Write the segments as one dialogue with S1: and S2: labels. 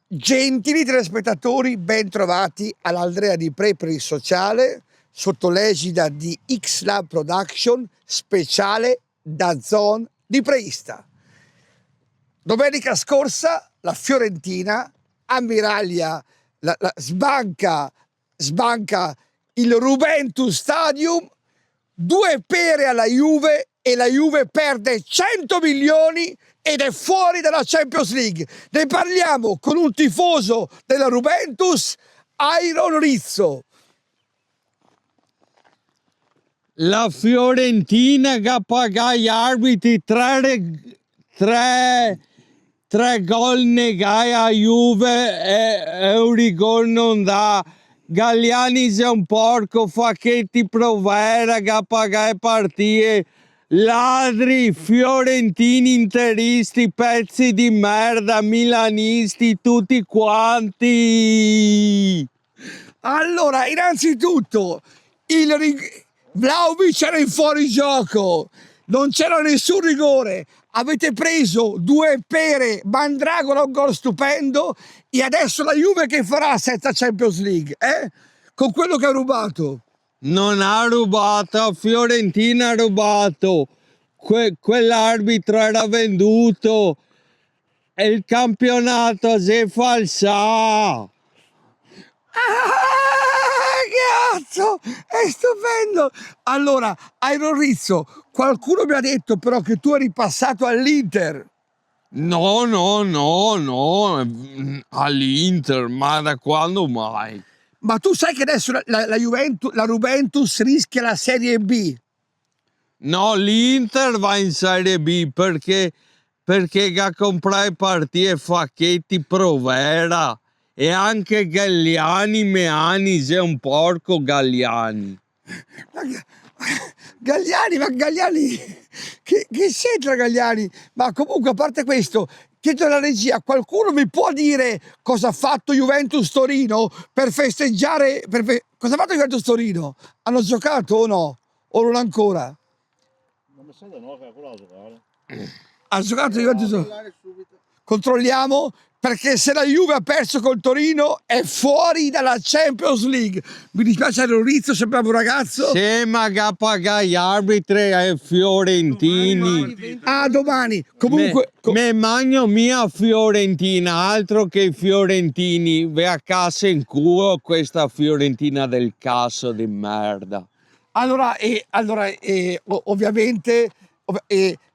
S1: Gentili telespettatori, ben trovati all'Andrea Di Pre per il sociale, sotto l'egida di X-Lab Production, speciale DAZN di Preista. Domenica scorsa la Fiorentina ammiraglia, sbanca il Juventus Stadium, 2 pere alla Juve e la Juve perde 100 milioni ed è fuori dalla Champions League. Ne parliamo con un tifoso della Juventus, Iron Rizzo.
S2: La Fiorentina che paga gli arbitri tre gol negati a Juve e un rigore non dà. Galliani è un porco, Facchetti Provera che paga le partite. Ladri, fiorentini, interisti, pezzi di merda, milanisti, tutti quanti.
S1: Allora, innanzitutto, Vlahovic era in fuorigioco, non c'era nessun rigore, avete preso 2 pere, Mandragola un gol stupendo e adesso la Juve che farà senza Champions League, con quello che ha rubato?
S2: Non ha rubato, Fiorentina ha rubato, quell'arbitro era venduto e il campionato si è falsato.
S1: Cazzo, è stupendo! Allora, Iron Rizzo, qualcuno mi ha detto però che tu eri passato all'Inter.
S2: No, all'Inter, ma da quando mai?
S1: Ma tu sai che adesso la Juventus rischia la Serie B?
S2: No, l'Inter va in Serie B perché a comprare partite Facchetti Provera e anche Galliani Meani, sei un porco Galliani.
S1: Galliani, che c'entra Galliani? Ma comunque, a parte questo, chiedo alla regia, qualcuno mi può dire cosa ha fatto Juventus Torino per festeggiare? Cosa ha fatto Juventus Torino? Hanno giocato o no? O non ancora?
S3: Non mi sa di no, che quello ha giocato.
S1: Ha giocato Juventus? Controlliamo, perché se la Juve ha perso col Torino è fuori dalla Champions League. Mi dispiace, era un Rizzo, sembrava un ragazzo.
S2: Se magari paga gli arbitri ai fiorentini.
S1: Domani. Comunque.
S2: Me magno mia Fiorentina, altro che i fiorentini. Ve a casa in culo questa Fiorentina del cazzo di merda.
S1: Allora, ovviamente,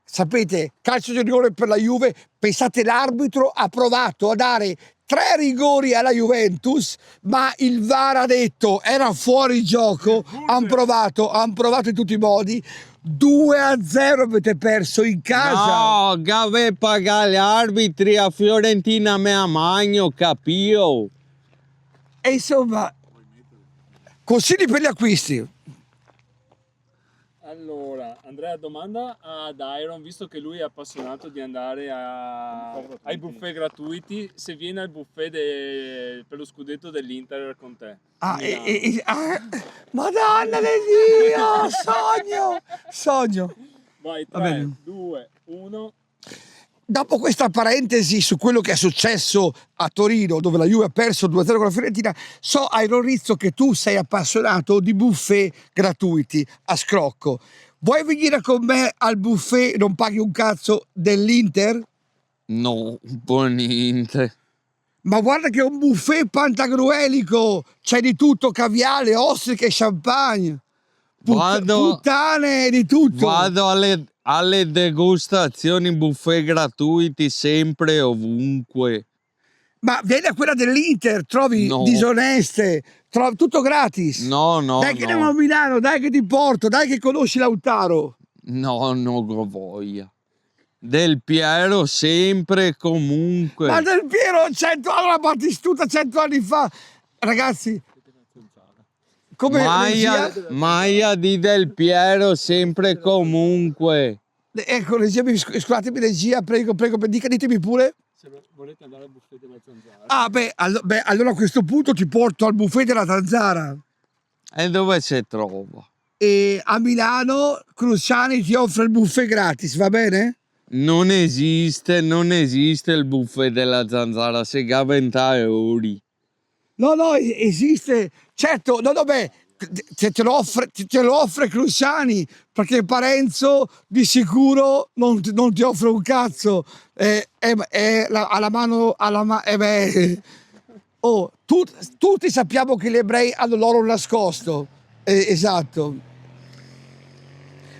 S1: sapete, calcio di rigore per la Juve. Pensate, l'arbitro ha provato a dare 3 rigori alla Juventus, ma il VAR ha detto era fuori gioco. Hanno provato in tutti i modi. 2-0 avete perso in casa.
S2: No, che pagare gli arbitri a Fiorentina me a magno, capio?
S1: E insomma, consigli per gli acquisti.
S3: Allora, Andrea, domanda ad Iron, visto che lui è appassionato di andare ai buffet gratuiti, se viene al buffet per lo scudetto dell'Inter con te.
S1: Madonna di Dio, sogno.
S3: Vai, 3, 2, 1.
S1: Dopo questa parentesi su quello che è successo a Torino, dove la Juve ha perso 2-0 con la Fiorentina, so, Iron Rizzo, che tu sei appassionato di buffet gratuiti a scrocco. Vuoi venire con me al buffet, non paghi un cazzo, dell'Inter?
S2: No, buonamente.
S1: Ma guarda che è un buffet pantagruelico, c'è di tutto, caviale, ostriche, champagne, puttane, di tutto.
S2: Vado alle degustazioni, buffet gratuiti sempre ovunque.
S1: Ma vieni a quella dell'Inter, trovi disoneste, trovi tutto gratis.
S2: No.
S1: Dai che andiamo a Milano, dai che ti porto, dai che conosci Lautaro.
S2: No, non ho voglia. Del Piero sempre e comunque.
S1: Ma Del Piero 100 anni, la Battistuta 100 anni fa. Ragazzi, come
S2: Maia di Del Piero sempre e comunque.
S1: Ecco, regia, scusatemi regia, prego, ditemi pure.
S3: Se volete andare al buffet della Zanzara.
S1: Allora a questo punto ti porto al buffet della Zanzara.
S2: E dove si trova?
S1: e a Milano Cruciani ti offre il buffet gratis, va bene?
S2: Non esiste il buffet della zanzara, sega 20 euro.
S1: No, esiste, certo, no, beh, te lo offre Cruciani, perché Parenzo di sicuro non ti offre un cazzo, alla mano, oh, tutti sappiamo che gli ebrei hanno l'oro nascosto, esatto.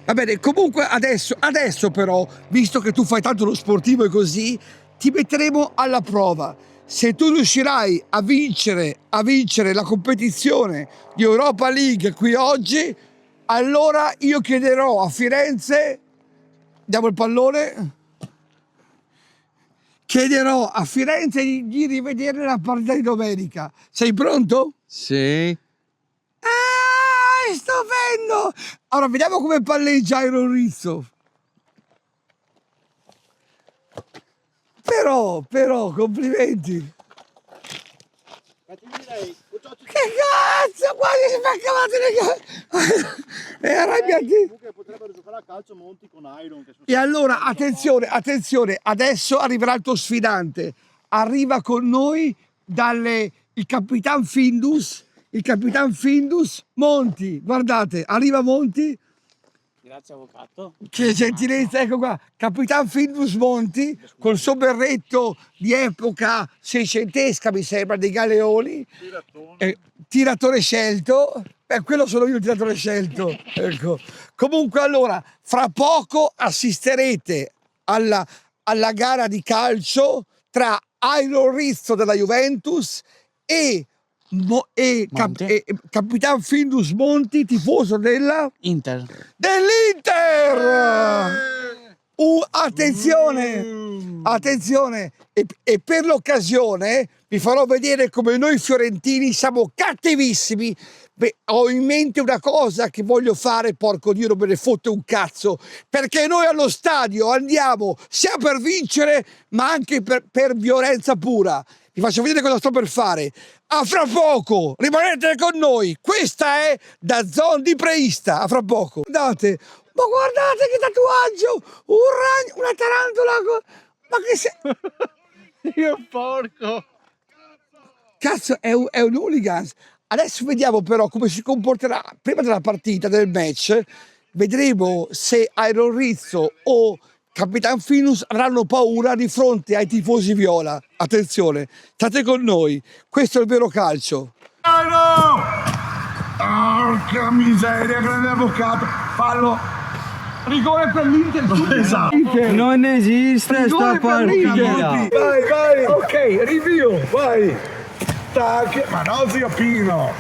S1: Va bene, comunque adesso però, visto che tu fai tanto lo sportivo e così, ti metteremo alla prova. Se tu riuscirai a vincere la competizione di Europa League qui oggi, allora io chiederò a Firenze, diamo il pallone, chiederò a Firenze di rivedere la partita di domenica. Sei pronto?
S2: Sì.
S1: Ah, è stupendo! Allora, vediamo come palleggia Iron Rizzo. Però, complimenti. Che cazzo, quasi si fa cavate le gambe. È arrabbiati.
S4: Comunque potrebbero giocare a calcio Monti con Iron. Che sono
S1: E allora, attenzione, adesso arriverà il tuo sfidante. Arriva con noi il Capitan Findus, Monti. Guardate, arriva Monti.
S3: Grazie avvocato.
S1: Che gentilezza, ecco qua, Capitan Findus Monti, col suo berretto di epoca seicentesca, mi sembra, dei Galeoni. Tiratore scelto. Quello sono io il tiratore scelto. Ecco. Comunque allora, fra poco assisterete alla gara di calcio tra Iron Rizzo della Juventus e Capitan Findus Monti, tifoso dell'Inter. Attenzione, e per l'occasione vi farò vedere come noi fiorentini siamo cattivissimi. Beh, ho in mente una cosa che voglio fare, porco Dio, non me ne fotte un cazzo, perché noi allo stadio andiamo sia per vincere ma anche per violenza pura. Vi faccio vedere cosa sto per fare. A fra poco, rimanete con noi. Questa è DAZN di Preista. A fra poco. Guardate, ma guardate che tatuaggio! Un ragno, una tarantola. Ma che sei?
S2: Io porco.
S1: Cazzo, è un hooligans. Adesso vediamo però come si comporterà prima della partita, del match. Vedremo se Iron Rizzo o Capitan Findus avranno paura di fronte ai tifosi viola. Attenzione, state con noi, questo è il vero calcio. Porca miseria, grande avvocato, fallo. Rigore per l'Inter. Esatto.
S2: Non esiste sta partita.
S1: Vai, ok, rinvio, vai. Tac,
S4: Ma no, zio Pino!